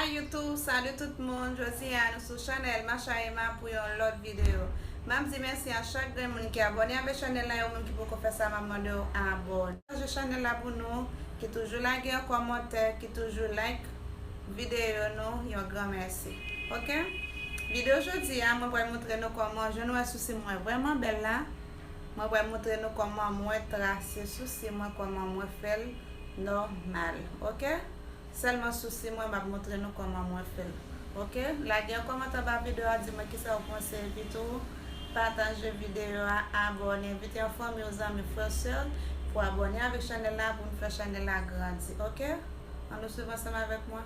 Hi YouTube, salut tout le monde. Je suis à nous sur Chanel Machaema pour une autre vidéo. Je dis merci à chaque monde qui est abonné à la chaîne et qui peut faire ça, maman de abonner. Je Chanel là pour nous, qui toujours like un commentaire, qui toujours like vidéo nous, un grand merci. OK? Vidéo aujourd'hui, je vais montrer nous comment je nous souci moi vraiment belle là. Je vais montrer nous comment moi tracer souci moi comment moi faire normal. OK? Seulement souci moi je vais montrer nous comment moi faire. OK? Like un commentaire par vidéo, dis-moi qui ça vous conseille vidéo, partager vidéo, abonner, inviter en famille aux amis, frères, sœurs pour abonner avec la chaîne là pour nous faire la chaîne là grandir. OK? On nous suit ensemble avec moi.